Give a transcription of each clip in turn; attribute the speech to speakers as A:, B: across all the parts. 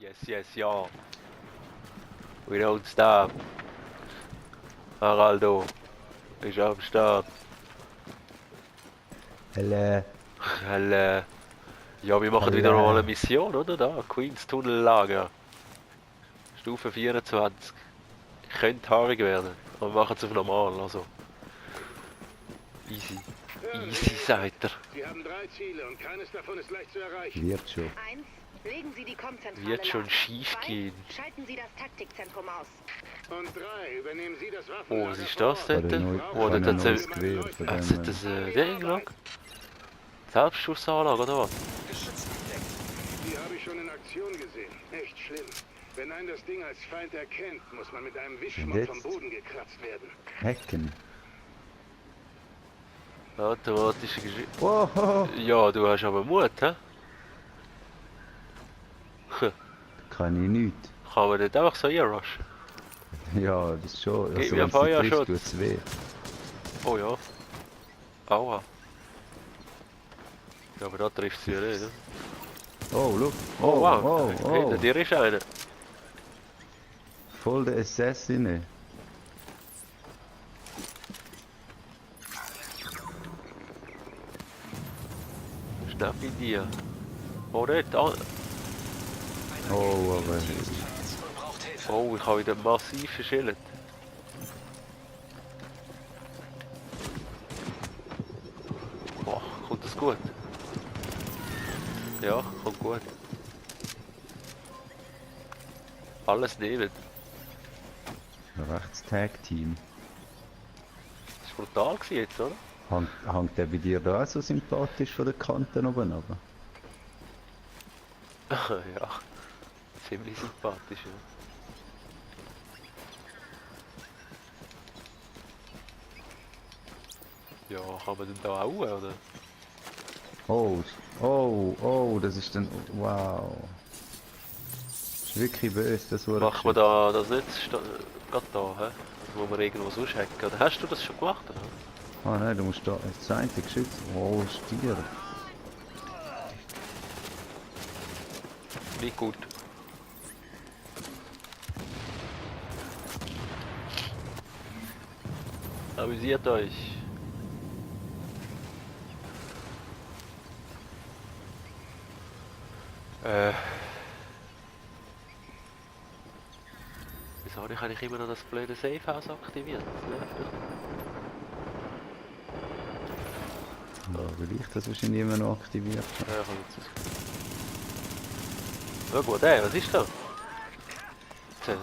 A: Yes, ja. We don't stop. Haraldo ist am Start.
B: Helle.
A: Ja, wir machen wieder mal eine Mission, oder? Da, Queens Tunnellager. Stufe 24. Könnte haarig werden, aber wir machen es auf normal, also. Easy. Easy, sagt er.
C: Sie haben 3 Ziele und keines davon ist leicht zu erreichen.
B: Wird schon.
D: 1. Legen Sie die Kommzentrale
A: Wird schon
D: lahm.
A: schief
D: 2.
A: gehen.
D: Schalten Sie das Taktikzentrum aus.
C: Und 3. Übernehmen Sie das
A: Oh,
C: Waffenlager
A: was ist
C: vor
A: das
C: Ort.
A: dort? Oh, dort hat
B: neues
A: es
B: Gewehr von dem.
A: Ding, schau. Selbstschussanlage, oder was?
C: Die habe ich schon in Aktion gesehen. Echt schlimm. Wenn ein das Ding als Feind erkennt, muss man mit einem Wischmopp vom Boden gekratzt werden.
B: Hacken.
A: Automatische Geschichte.
B: Wow.
A: Ja, du hast aber Mut, hä?
B: Kann ich nicht.
A: Kann man nicht einfach so reinrushen?
B: Ja, das schon.
A: Gib
B: Also,
A: mir
B: wenn sie
A: Feuerschutz.
B: trifft, tut's weh.
A: Oh ja. Aua. Ja, aber da trifft sie ja nicht, ne?
B: Oh, look.
A: Oh, wow.
B: Oh.
A: Hinter dir ist einer.
B: Voll der Assassin.
A: Schnapp in dir. Oh, dort. Ah.
B: Oh, aber...
A: Oh, ich habe wieder massiv verschillt. Boah, kommt das gut? Ja, kommt gut. Alles nehmen.
B: Rechts Tag-Team.
A: Das war brutal gewesen jetzt, oder?
B: Hängt der bei dir da auch so sympathisch von den Kanten oben runter?
A: Ja, ziemlich sympathisch, ja. Ja, kann man denn da auch, oder?
B: Oh, das ist dann... Wow. Das ist wirklich böse, das wurde...
A: Machen wir da das nicht gerade da, hä? Wo wir irgendwo sonst hacken? Oder hast du das schon gemacht, oder?
B: Ah nein, du musst da... Das eine Geschütz... Oh, Stier.
A: Nicht gut. Amüsiert euch. Wieso habe ich eigentlich immer noch das blöde Safehouse aktiviert? Das nervt mich.
B: Ja, weil ich das wahrscheinlich immer noch aktiviert habe.
A: Ja, kann jetzt. Ja gut, ey, was ist da? Das ist...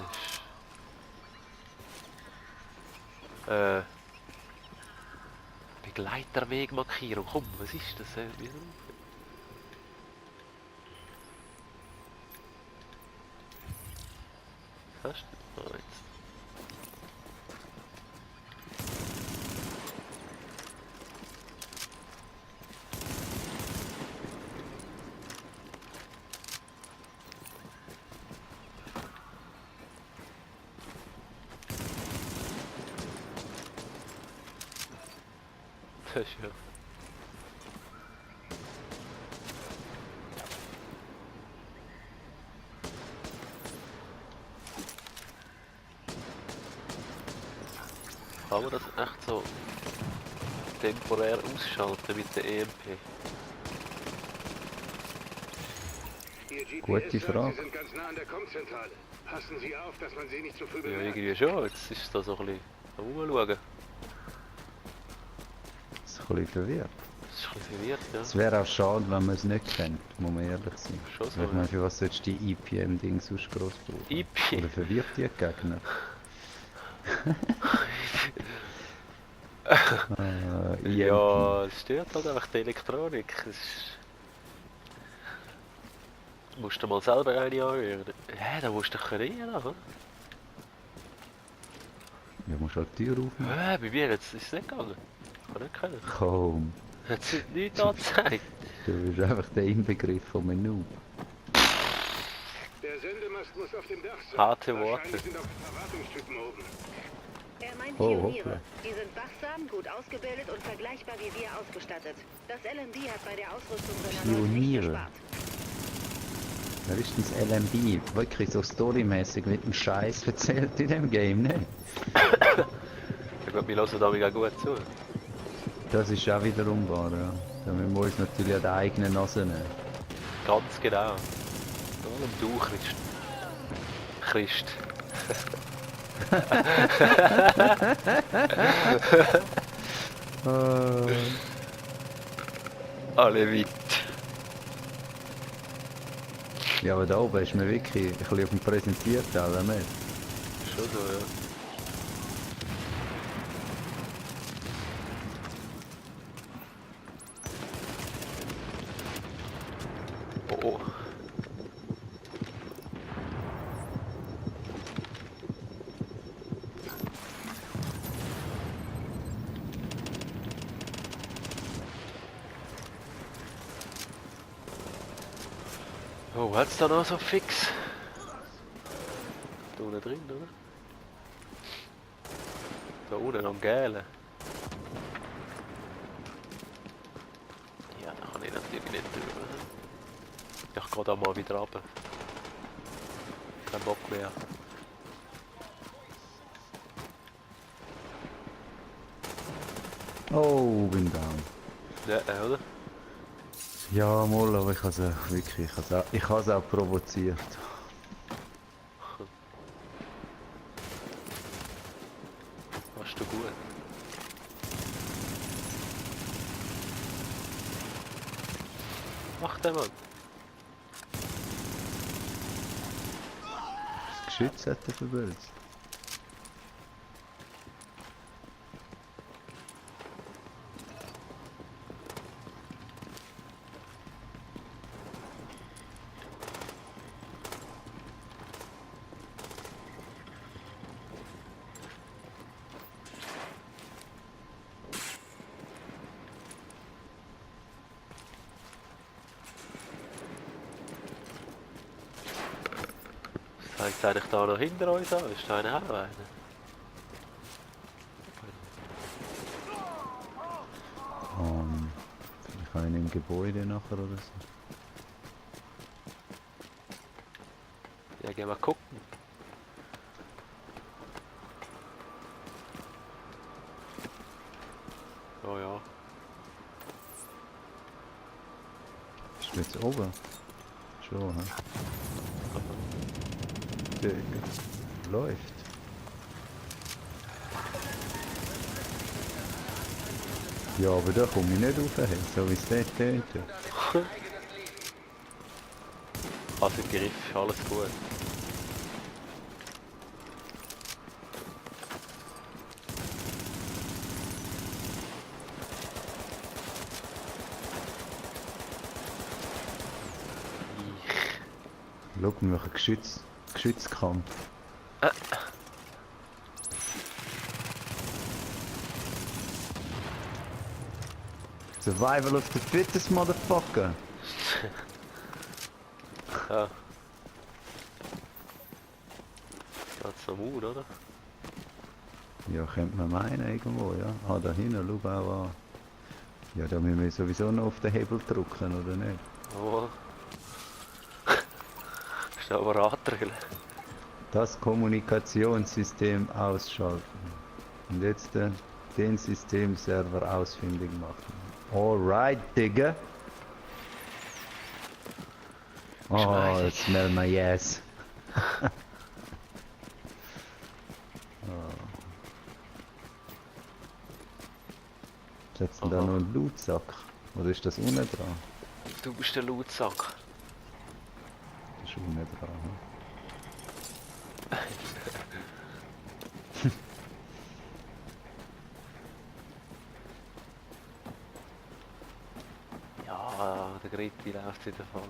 A: Begleiterwegmarkierung, komm, was ist das? Hast du? Oh, jetzt. Das ist ja... Kann man das echt so temporär ausschalten mit der EMP?
C: Ihr GPS
B: Gute
C: sagt,
B: Frage.
C: Sie sind ganz nah an der Kommzentrale. Passen Sie auf, dass man Sie nicht zu früh
A: Ja,
C: bemerkt.
A: irgendwie schon. Jetzt ist da so ein bisschen rumschauen.
B: Das ist ein bisschen verwirrt.
A: Das ist ein bisschen verwirrt, ja.
B: Es wäre auch schade, wenn man es nicht kennt, muss man ehrlich sein.
A: Schon so,
B: Ich meine, für was sollst du die IPM-Ding sonst groß brauchen?
A: IP?
B: Oder verwirrt die Gegner?
A: Ja, es stört halt einfach die Elektronik. Es ist... Du musst dir mal selber eine anhören. Hä, da musst du doch rein, oder?
B: Ja, musst halt die Tür aufmachen.
A: Hä, bei mir jetzt ist es nicht gegangen. Ich kann nicht können.
B: Komm,
A: Hat es nichts angezeigt.
B: du bist einfach der Inbegriff von Menü.
C: Der Sendemast muss auf dem Dach sein.
A: Harte Worte.
C: Wahrscheinlich sind auch Verwartungstypen oben.
D: Er meint
B: Oh,
D: Pioniere.
B: hoppla.
D: Die sind wachsam, gut ausgebildet und vergleichbar wie wir ausgestattet. Das LMD hat bei der Ausrüstung seiner Leute nicht
B: Pioniere.
D: gespart.
B: Wer ist denn das LMB? Wirklich so storymäßig mit dem Scheiß erzählt in dem Game, ne?
A: Ja gut, wir hören da mega gut zu.
B: Das ist auch wiederum wahr, ja. Da müssen wir uns natürlich an der eigenen Nase nehmen.
A: Ganz genau. Vor allem du, Christ. Alle weit.
B: Ja, aber da oben ist mir wirklich ein bisschen auf dem Präsentierteil, nicht?
A: Schon so, ja. Oh, oh. Oh, hat's da noch so fix? Da unten drin, oder? Da unten am Gelben. Ja, da kann ich natürlich nicht drüber. Ich gehe da mal wieder runter. Kein Bock mehr.
B: Oh, bin down.
A: Ja, oder?
B: Ja, mal, aber ich habe es auch wirklich, ich habe es auch provoziert.
A: Machst du gut. Mach den mal.
B: Das Geschütz hat er verwölzt.
A: Zeigt eigentlich da noch hinter uns an? Ist da einer auch einer?
B: Vielleicht einen im Gebäude nachher oder so.
A: Ja, gehen wir gucken. Oh ja.
B: Ist du jetzt oben? Schon, hä? Läuft. Ja, aber da komme ich nicht rauf, hey, so wie es dort tönt.
A: Also im Griff, alles gut.
B: Schau, wir machen Geschützkampf. Survival of the fittest, motherfucker!
A: Ja. Geht's noch Mauer, oder?
B: Ja, könnte man meinen irgendwo, ja. Ah, da hinten, schau auch an. Ja, da müssen wir sowieso noch auf den Hebel drücken, oder nicht?
A: Oh. Ist aber Radrillen.
B: Das Kommunikationssystem ausschalten. Und jetzt den Systemserver ausfindig machen. Alright, Digga. Oh, it smell my ass. Setzen da
A: Aha.
B: noch einen Lootsack? Oder ist das unten dran?
A: Du bist der Lautsack.
B: Das ist unten dran. Hm?
A: Ja, der Gritti läuft wieder falsch.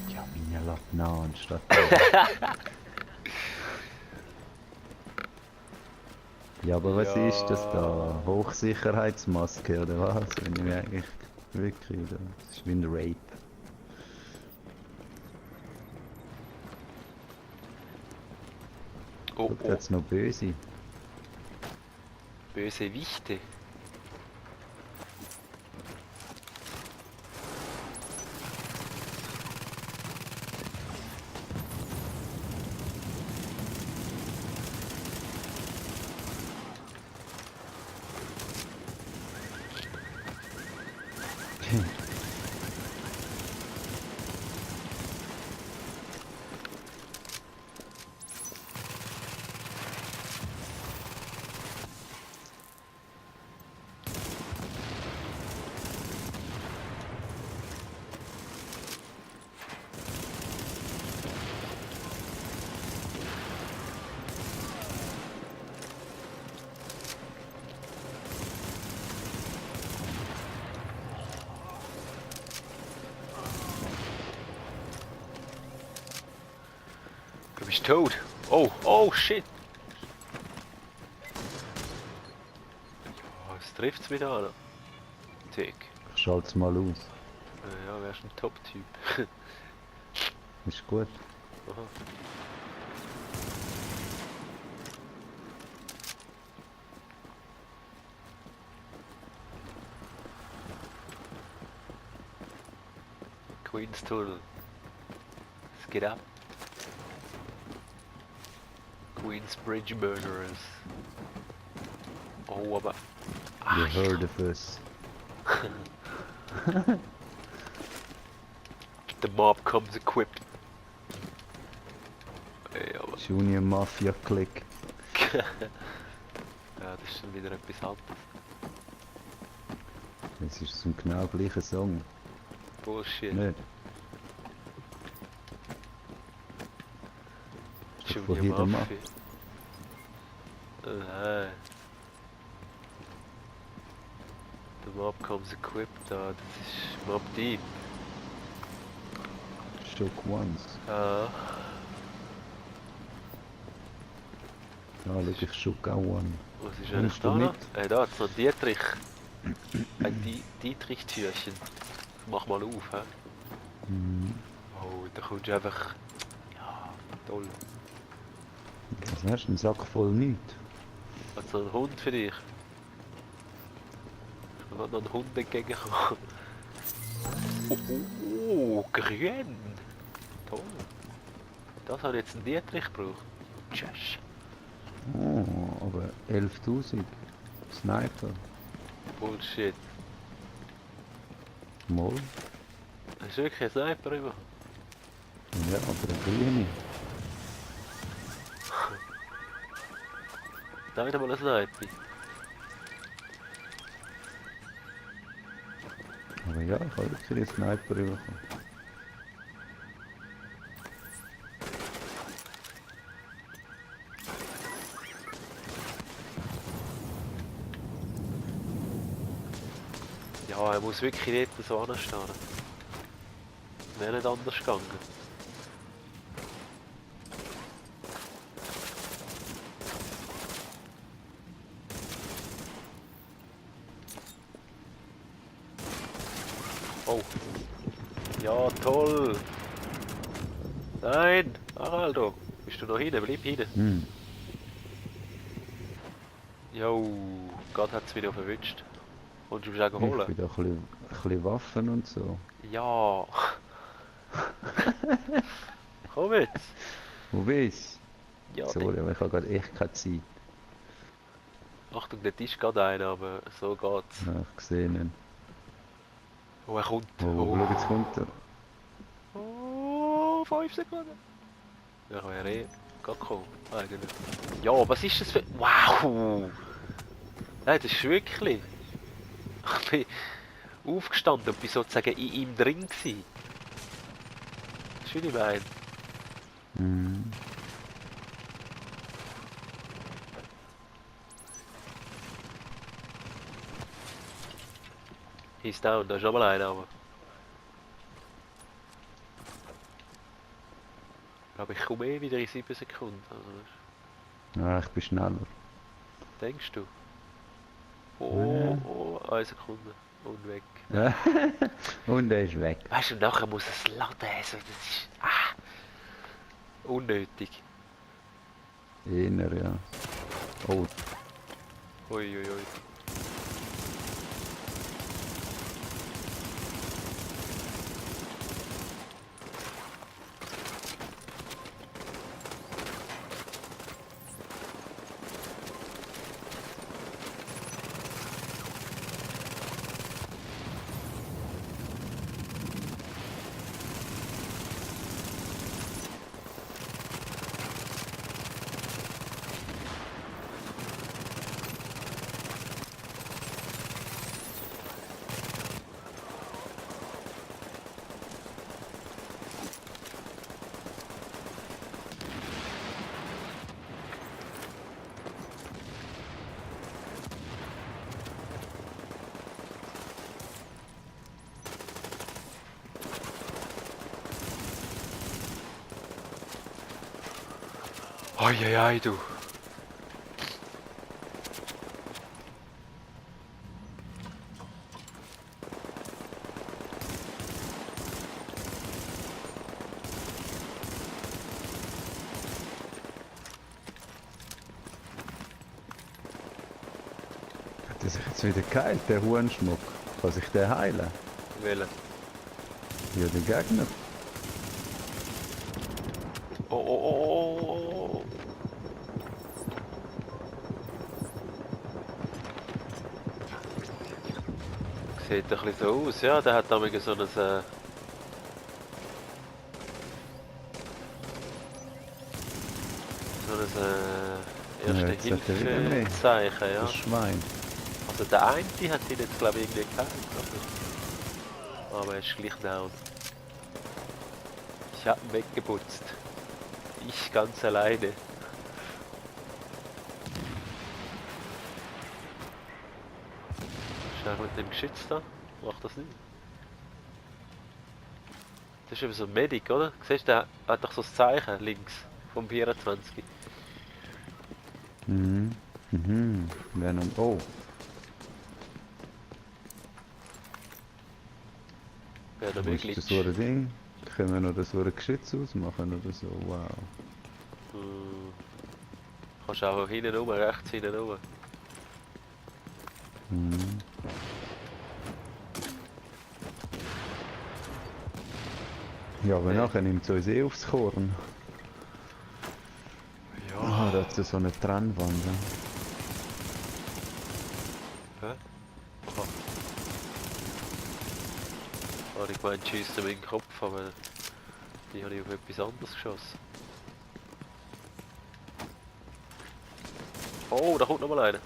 B: Ja, meine Lappen anstatt. Ja, aber was
A: Ja.
B: ist das da? Hochsicherheitsmaske oder was? Wenn ich mich eigentlich wirklich, das ist wie ein Rape.
A: Oh,
B: Schau, da
A: oh,
B: hat's noch böse.
A: böse Wichte. Du bist tot. Oh, oh shit. Oh, es trifft's wieder an. Tick.
B: Ich schalte mal aus.
A: Ja, wärst ein Top-Typ.
B: Ist gut.
A: Aha. Queen's Tunnel. Es geht ab. Queen's Bridge Murderers. Oh, aber...
B: You
A: Ach,
B: heard of us.
A: the mob comes equipped. Ey, aber...
B: Junior Mafia Click.
A: Ja, das ist schon wieder etwas anderes.
B: Es ist zum genau gleichen Song.
A: Bullshit.
B: Nicht? Von
A: Junior
B: Hidden
A: Mafia. Nein. The mob comes equipped, das ist Mob Deep.
B: Shook Ones.
A: Ah,
B: Ja, schau, ich Shook auch One.
A: was ist
B: Kommst
A: eigentlich
B: du
A: da noch?
B: mit?
A: Da hat's noch ein Dietrich. Ein Dietrich-Türchen. Mach mal auf, hä?
B: Mhm.
A: Oh, da kommst du einfach... Ja, toll.
B: Was hast du? Ein Sack voll nichts?
A: Hat so ein Hund für dich? Ich will noch einen Hund entgegenkommen. Oh, grün! Toll. Das hat jetzt ein Dietrich gebraucht. Tschüss.
B: Oh, aber 11.000. Sniper.
A: Bullshit.
B: Moll.
A: Hast du wirklich einen Sniper immer?
B: Ja, aber eine grüne.
A: Da wieder mal ein Sniper.
B: Aber ja, ich habe wirklich einen Sniper bekommen.
A: Ja, er muss wirklich nicht so anstehen. Wäre nicht anders gegangen. Oh. Ja, toll. Nein, Araldo. Bist du noch hinten? Bleib hinten.
B: Hm.
A: Jo, Gott hat's wieder verwünscht. Und du bist auch
B: Ich
A: holen?
B: bin da ein bisschen Waffen und so.
A: Ja. Komm jetzt.
B: Wo bist
A: Ja,
B: du? Sorry, aber ich habe gerade echt keine Zeit.
A: Achtung, der Tisch gerade einer, aber so geht's.
B: Ja, ich sehe ihn.
A: Oh, er kommt.
B: Oh, schau, jetzt kommt er.
A: Oh, 5 Sekunden. Ja, wäre eh gerade kommen, eigentlich. Ja, was ist das für... Wow! Nein, das ist wirklich... Ich bin aufgestanden und bin sozusagen in ihm drin gewesen. Das ist, wie ich meine.
B: Mhm.
A: He's down, da ist noch mal einer, aber... Aber ich komme eh wieder in 7 Sekunden. Also,
B: Ja, ich bin schneller.
A: denkst du? Oh, oh, 1 Sekunde. Und weg.
B: Ja. Und er ist weg.
A: Weißt du, nachher muss es laden. Also das ist unnötig.
B: Eher, ja. Oh,
A: Uiuiui. Eieiei, du.
B: hat er sich jetzt wieder geheilt, der Hurenschmuck? Kann sich der heilen?
A: Wählen.
B: Ja, der Gegner.
A: Oh, oh, oh, oh, oh. Sieht ein bisschen so aus, ja. Der hat damals so ein...
B: Ja, jetzt hat er wieder mehr.
A: Erste-Hilfe-Zeichen, ja.
B: Das Schwein.
A: Also der eine hat ihn jetzt glaube ich irgendwie geheilt. Aber er ist gleich down. Ich hab ihn weggeputzt. Ich ganz alleine. Schnell mit dem Geschütz da. Macht das nicht. Das ist eben so ein Medic, oder? Siehst du, der hat doch so das Zeichen links vom 24.
B: Mhm. Mhm. Venom. Oh.
A: Ja, da
B: Wo ist das so ein Ding? Können wir noch das so ein Geschütz ausmachen oder so? Wow.
A: Kannst auch hinten rum, rechts hinten rum.
B: Mhm. Ja, aber nachher nimmt es uns eh aufs Korn.
A: Ja.
B: Ah, da hat es so eine Trennwand. Ja.
A: Hä? Aha. Ich meine, schießt in meinen Kopf, aber die habe ich auf etwas anderes geschossen. Oh, da kommt noch mal einer.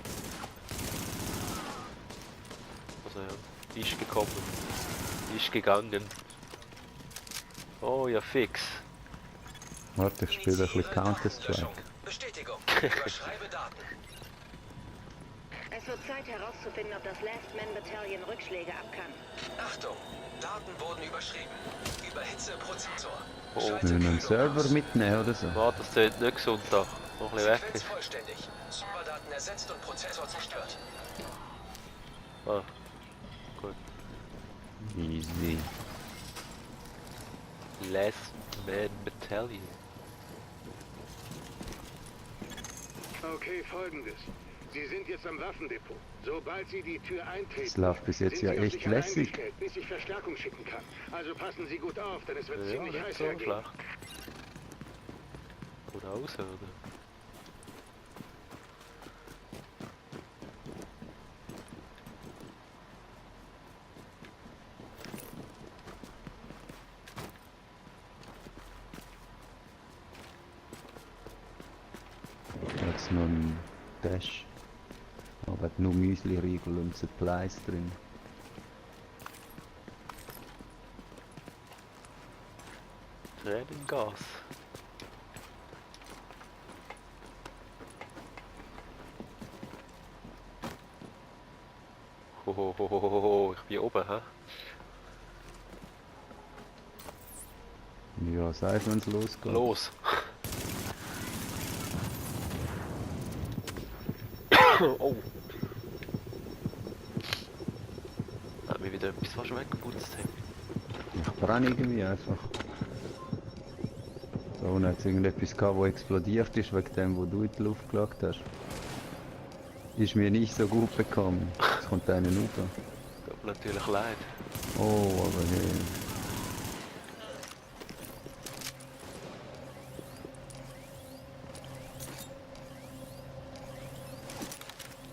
A: Also ja, ist gekommen. Ist gegangen. Oh ja, fix.
B: Warte, ich spiele ein bisschen Counter-Strike.
E: Bestätigung. Überschreibe Daten.
D: Es wird Zeit herauszufinden, ob das Last Man Battalion Rückschläge ab kann.
E: Achtung, Daten wurden überschrieben. Überhitze Prozessor.
A: Oh.
E: Schalte
B: Müssen wir einen
E: Kühlung
B: Server
E: aus.
B: mitnehmen oder so?
A: Warte, das sieht nicht gesund da. Noch ein bisschen weg
E: Sequenz
A: ist.
E: vollständig. Serverdaten ersetzt und Prozessor zerstört.
A: Ah. Gut.
B: Easy.
A: Last Man Battalion.
C: Okay, folgendes. Sie sind jetzt am Waffendepot. Sobald Sie die Tür eintreten,
B: Das läuft bis jetzt
C: sind
B: ja
C: Sie auf
B: echt
C: sich allein
B: lässig.
C: gestellt, bis ich Verstärkung schicken kann. Also passen Sie gut auf, denn es wird
A: Ja,
C: ziemlich
A: nicht
C: heiß
A: so
C: hergehen.
A: schlecht. Gut aus, oder?
B: Jetzt noch ein Dash. Aber hat nur Müsli-Riegel und Supplies drin.
A: Tränengas. Hohohoho, ich bin oben, hä?
B: Ja, sag, wenn es losgeht.
A: Los! Oh! Hat mir wieder etwas fast weggeputzt. Hey.
B: Ich brenne irgendwie einfach. Da unten hat es irgendetwas gehabt, das explodiert ist, wegen dem, wo du in die Luft geschaut hast. Ist mir nicht so gut bekommen. Jetzt kommt einer rüber.
A: Tut mir natürlich leid.
B: Oh, aber hey.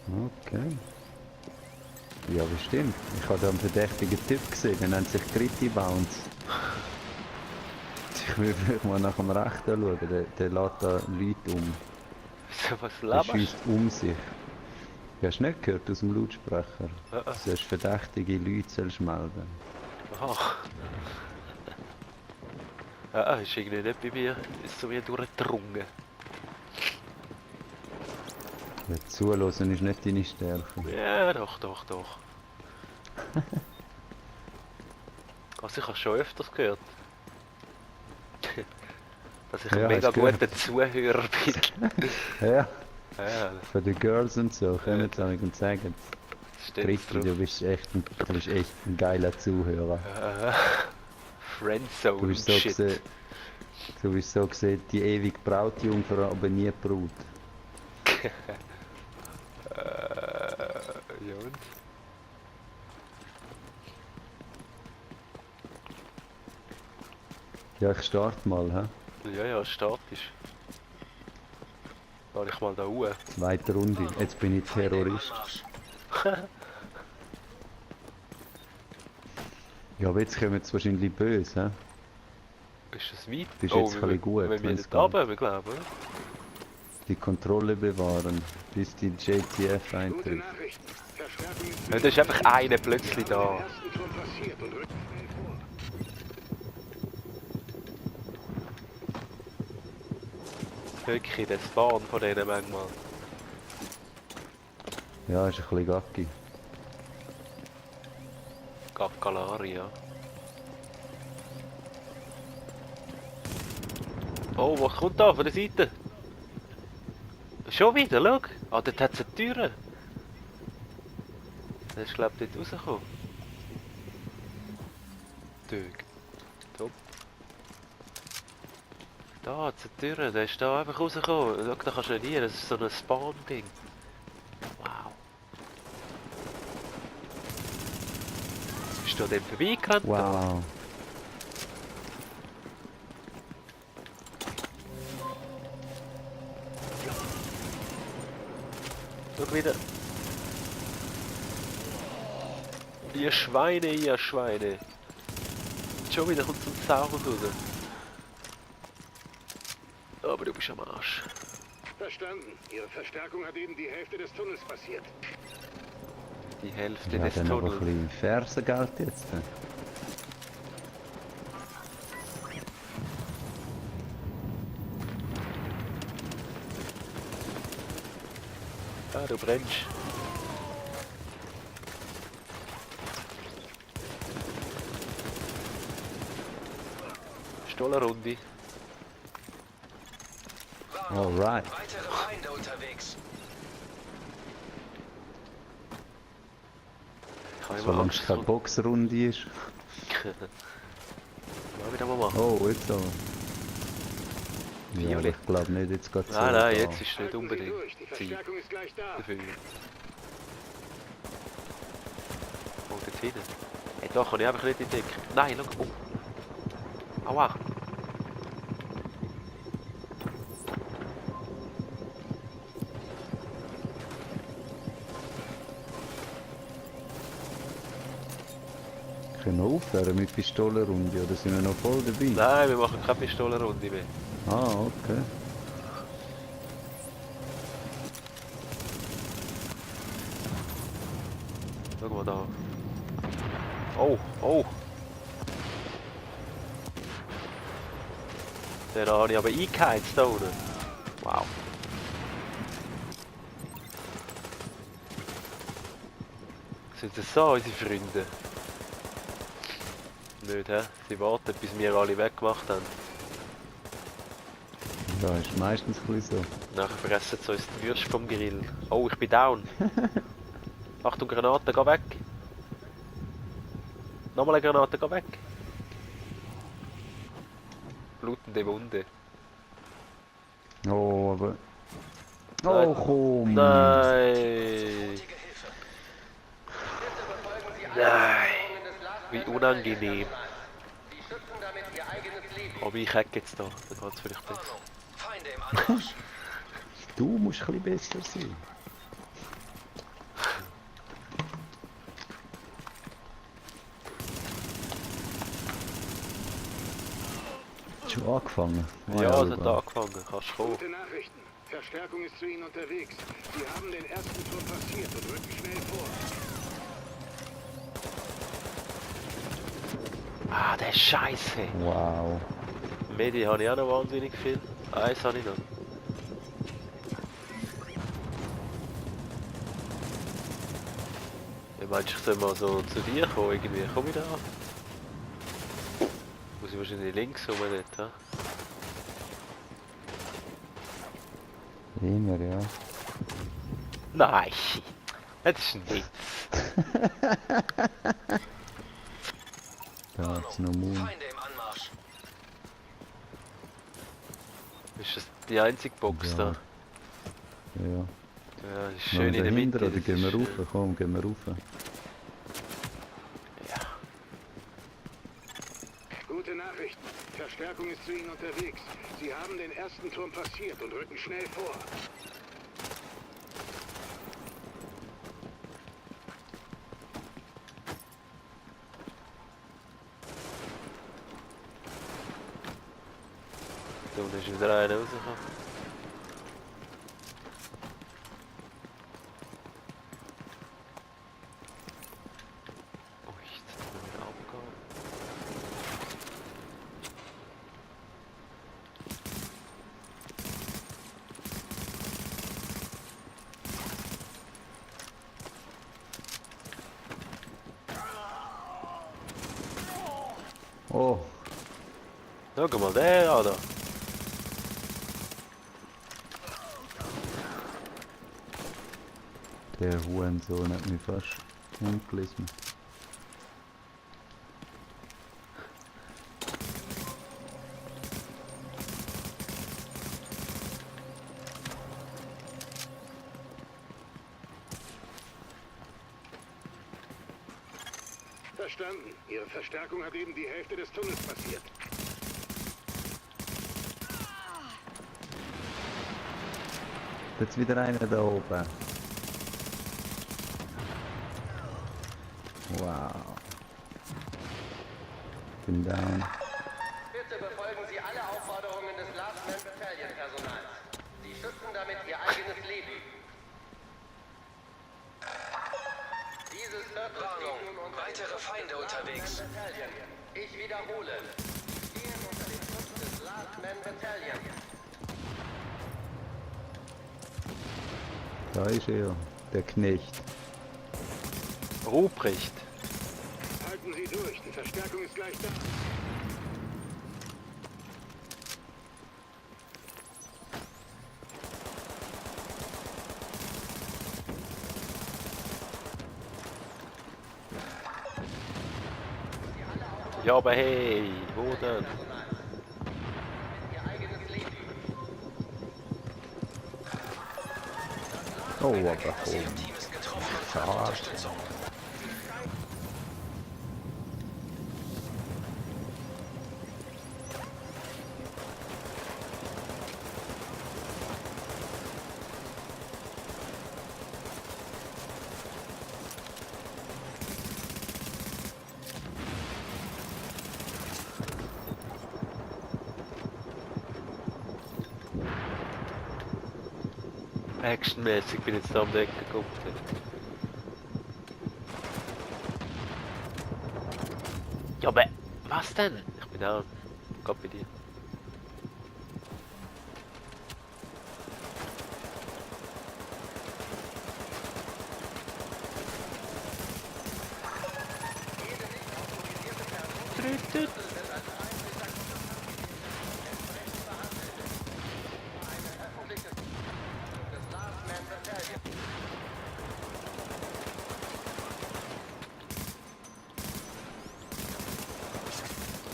B: Okay. Ja, bestimmt. Ich habe da einen verdächtigen Typ gesehen, der nennt sich Gritty Bounce. Ich will vielleicht mal nach dem Rechten schauen, der lässt da Leute um.
A: Wieso, was
B: Der
A: laberst
B: schießt um sich. Du hast nicht gehört aus dem Lautsprecher.
A: du?
B: Du sollst verdächtige Leute sollst melden.
A: Aha. Ja, ist irgendwie nicht bei mir. Ist so wie durchgedrungen.
B: Ja, zuhören ist nicht deine Stärke.
A: Ja, doch. Also ich habe schon öfters gehört. Dass ich ein
B: Ja,
A: mega
B: hast gehört.
A: guter Zuhörer bin.
B: Ja,
A: Ja,
B: für die Girls und so, kommen sie auch und sagen,
A: steht
B: Gritty,
A: drauf.
B: du bist echt ein geiler Zuhörer.
A: Friendzone
B: Du bist so
A: Shit.
B: gesehen, die ewige Brautjungfer, aber nie Brut.
A: Ja und?
B: Ja, ich starte mal, hä?
A: Ja, statisch. Soll ich mal da hoch?
B: Zweite Runde. Jetzt bin ich Terrorist. Ja, aber jetzt kommen sie wahrscheinlich böse, hä?
A: Ist das weit?
B: Das ist jetzt ein bisschen gut,
A: Wenn wir
B: wenn's
A: nicht runter, glaube ich.
B: Die Kontrolle bewahren, bis die JTF
C: Gute
B: eintrifft.
C: Nachricht. Verstärkung ist
A: Ja, da ist einfach einer plötzlich
C: am
A: da.
C: ersten Turm passiert und rückt schnell vor.
A: Wirklich, der Spawn von denen manchmal.
B: Ja, ist ein bisschen gacki.
A: Gackalari, ja. Oh, was kommt da von der Seite? Schon wieder, schau. Ah, dort hat es eine Tür. Der ist, glaube ich, dort rausgekommen. Tög. Top. Da hat es eine Tür, der ist da einfach rausgekommen. Schau, da kannst du nicht rein, das ist so ein Spawn-Ding. Wow. Bist du an dem vorbeigerannt?
B: Wow.
A: Schau wieder. Ihr Schweine, ihr Schweine. Schon wieder kommt zum Sound raus. Aber du bist am Arsch.
C: Verstanden. Ihre Verstärkung hat eben die Hälfte des Tunnels passiert.
A: Die Hälfte
B: Ja,
A: des
B: dann aber ein
A: Tunnels.
B: bisschen Fersengeld jetzt.
A: Ah, du brennst. Stollerrunde.
B: Alright.
E: Weitere Feinde unterwegs.
A: Ich habe immer
B: Solange
A: Angst
B: es keine Boxrunde ist.
A: Mal wieder mal machen.
B: Oh, jetzt aber. Ja, aber
A: Violett.
B: ich glaube nicht, jetzt geht es
A: Nein, jetzt ist nicht
C: Halten Sie
A: unbedingt
C: durch. Die
A: Ziel
C: Verstärkung ist gleich da.
A: dafür. Oh, dort hinten. Hey, da kann ich einfach nicht entdecken. Nein, schau. Oh. Aua.
B: Können wir aufhören mit Pistolenrunde oder sind wir noch voll dabei?
A: Nein, wir machen keine Pistolenrunde mehr.
B: Ah, okay.
A: Schau mal da. Oh, oh. Den habe ich aber eingeheizt da unten. Wow. Sind das so unsere Freunde? Nicht, hä? Sie warten, bis wir alle weggemacht haben.
B: Ja, ist meistens ein bisschen so.
A: Nachher fressen sie uns die Würste vom Grill. Oh, ich bin down. Achtung, Granate, geh weg. Nochmal eine Granate, geh weg. Blutende Wunde.
B: Oh, aber... Oh, komm!
A: Nein!
E: Sofortige Hilfe.
A: Nein! Wie unangenehm. Aber ich hätte jetzt da, dann geht es vielleicht besser.
E: Warnung. Feinde im Anmarsch.
B: Du musst ein bisschen besser sein. Schon angefangen?
A: Ja, es hat angefangen, kannst du kommen.
C: Gute Nachrichten. Verstärkung ist zu Ihnen unterwegs. Sie haben den ersten Turm passiert und rücken schnell vor.
A: Ah, der Scheiße!
B: Wow.
A: Medi habe ich auch noch wahnsinnig viel. Eins habe ich noch. Ja, meinst du, ich soll mal so zu dir kommen? Irgendwie komm ich da an. Muss ich wahrscheinlich links rum dort, ha?
B: Immer, ja.
A: Nein! Das ist ein Witz.
B: Da hat's noch Mund.
E: Feinde im Anmarsch.
A: Ist das die einzige Box
B: Ja.
A: da?
B: Ja.
A: Ja, das ist
B: Schön
A: schön in der Mitte.
B: Oder
A: das
B: gehen wir
A: ist,
B: rauf? Komm, gehen wir rauf.
A: Ja.
C: Gute Nachrichten. Verstärkung ist zu Ihnen unterwegs. Sie haben den ersten Turm passiert und rücken schnell vor.
A: Da unten ist wieder einer rausgekommen. Oh, jetzt müssen wir wieder runtergehen.
B: Oh,
A: Schau mal, der an da.
B: der Hurensohn hat mich fast umgerissen.
C: Verstanden. Ihre Verstärkung hat eben die Hälfte des Tunnels passiert.
B: Jetzt wieder einer da oben. Wow. Bin down.
F: Bitte befolgen Sie alle Aufforderungen des Last Man Battalion Personals. Sie schützen damit Ihr eigenes Leben. Dieses Viertel
E: Warnung.
F: steht nun unter
E: Weitere Feinde unterwegs.
F: Battalion. Ich wiederhole. Sie stehen unter dem Schutz des Last Man Battalion.
B: Da ist er, der Knecht.
A: Ruprecht.
C: Halten Sie durch. Die Verstärkung ist gleich da.
A: Ja, aber hey, wo denn?
F: Ihr eigenes Leben.
B: Oh, aber
E: Ihr
B: komm.
E: Team ist getroffen und braucht Unterstützung.
A: Actionmäßig bin ich jetzt da um die Ecke geguckt. Ja, aber was denn? Ich bin da. Gott bei dir.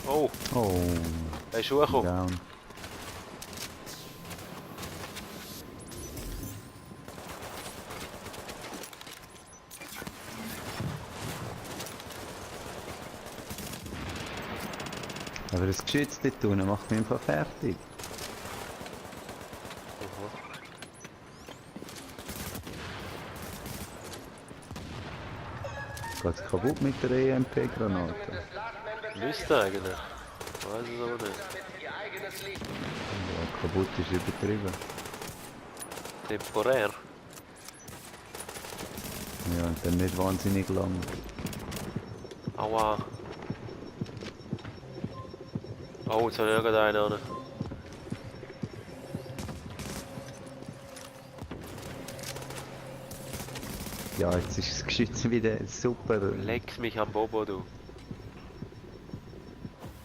A: Oh,
B: Oh,
A: er ist hochgekommen.
B: down. Aber das Geschütz dort unten macht mich einfach fertig. Geht's kaputt mit der EMP-Granate?
A: Müsste eigentlich. Weiß es aber nicht.
B: Ja, kaputt ist übertrieben.
A: Temporär.
B: Ja, und dann nicht wahnsinnig lang.
A: Aua. Oh, jetzt habe ich gerade einen an.
B: Ja, jetzt ist das Geschütz wieder super.
A: Leck mich am Bobo, du.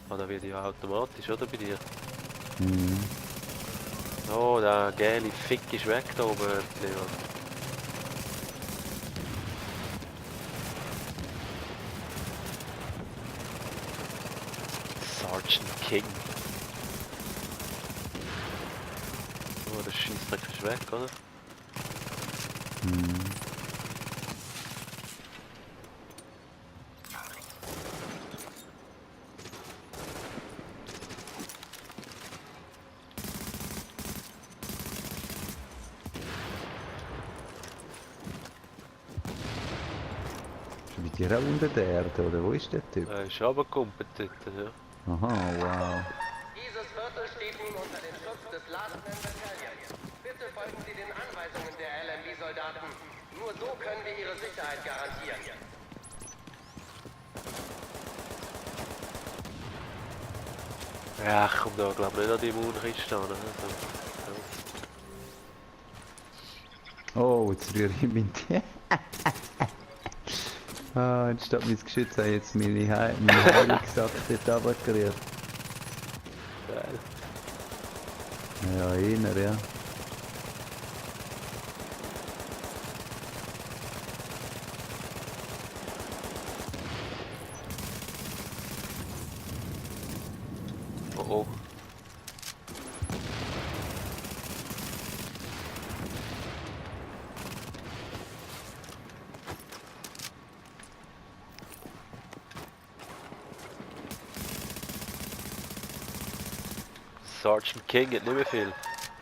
A: Ah, da wird ja automatisch, oder, bei dir?
B: Mhm.
A: Oh, der gelbe Fick ist weg da oben, Leon. Sergeant King. Oh, der Scheissdreck ist weg, oder?
B: Mhm. Ist bei dir auch unter der Erde, oder wo ist der Typ?
A: Er ist runtergekumpelt dort, ja.
B: Aha, wow.
F: Dieses Viertel steht nun unter dem Schutz des Last Man Battalion. Bitte folgen Sie den Anweisungen der LMB-Soldaten. Nur so können wir Ihre Sicherheit garantieren.
A: Ja, ich komme da glaube ich nicht an die Immunkiste an. Also,
B: Oh, jetzt rühre ich mich. Ah, anstatt mein Geschütz habe ich jetzt meine Heilungssack dort runtergerührt.
A: geil.
B: Ja, einer, ja.
A: Oh oh. Sergeant King hat nicht mehr viel.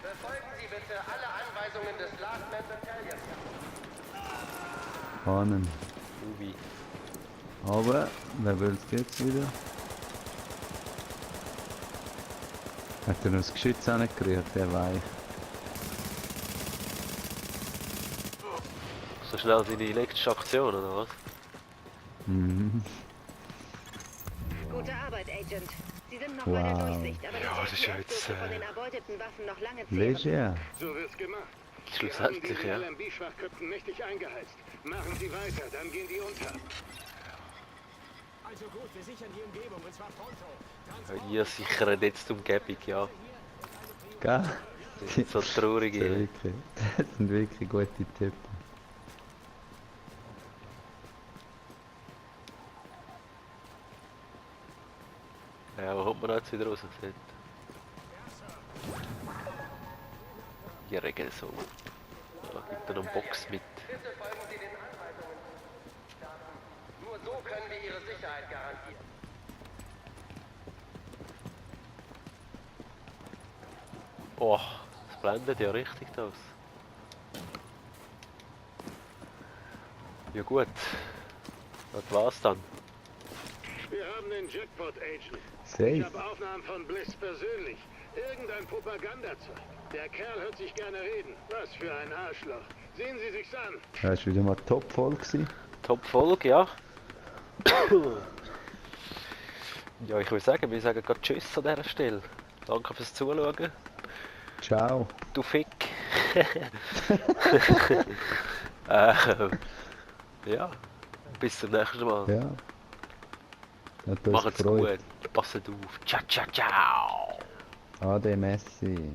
F: Befolgen Sie bitte alle Anweisungen des Last Man Battalion.
B: Ahnen.
A: Ubi.
B: Aber, wer will es jetzt wieder? Hat er noch das Geschütz angerührt, der Weich.
A: So schnell deine elektrische Aktion, oder was?
B: Mhm.
D: Gute Arbeit, Agent. Sie sind noch bei der
B: Wow.
D: Durchsicht, aber
A: Ja, das ist ja
D: die
A: jetzt,
D: von den erbeuteten Waffen noch lange
B: Leger.
C: So wird's gemacht.
A: Schlussendlich,
C: Wir
A: ja.
C: haben die LMB-Schwachköpfen mächtig eingeheizt. Machen Sie weiter, dann gehen die unter.
G: Also gut, wir sichern die Umgebung und zwar pronto.
A: Ihr sichert jetzt die Umgebung, ja.
B: Gell?
A: Das sind so
B: Das
A: traurige.
B: sind wirklich, das sind wirklich gute Tipps.
A: Ja, wo kommt man jetzt wieder raus? Hier regeln so. Da gibt er noch eine Box mit.
F: Bitte folgen Sie den Anweisungen des Soldaten. Nur so können wir Ihre Sicherheit garantieren.
A: Oh, das blendet ja richtig aus. Ja gut. Das war's dann.
C: Wir haben den Jackpot, Agent. Ich
B: Safe.
C: habe Aufnahmen von Bliss persönlich. Irgendein Propagandazeug. Der Kerl hört sich gerne reden. Was für ein Arschloch. Sehen Sie sich's an.
B: Das war wieder mal top voll gewesen.
A: Top-Folge, ja. Ja, ich würde sagen, wir sagen gerade Tschüss an dieser Stelle. Danke fürs Zuschauen.
B: Ciao.
A: Du Fick. Ja, bis zum nächsten Mal.
B: Ja. Hat uns
A: Macht's
B: gefreut.
A: gut. Passet auf. Ciao, ciao, ciao.
B: Ade Messi.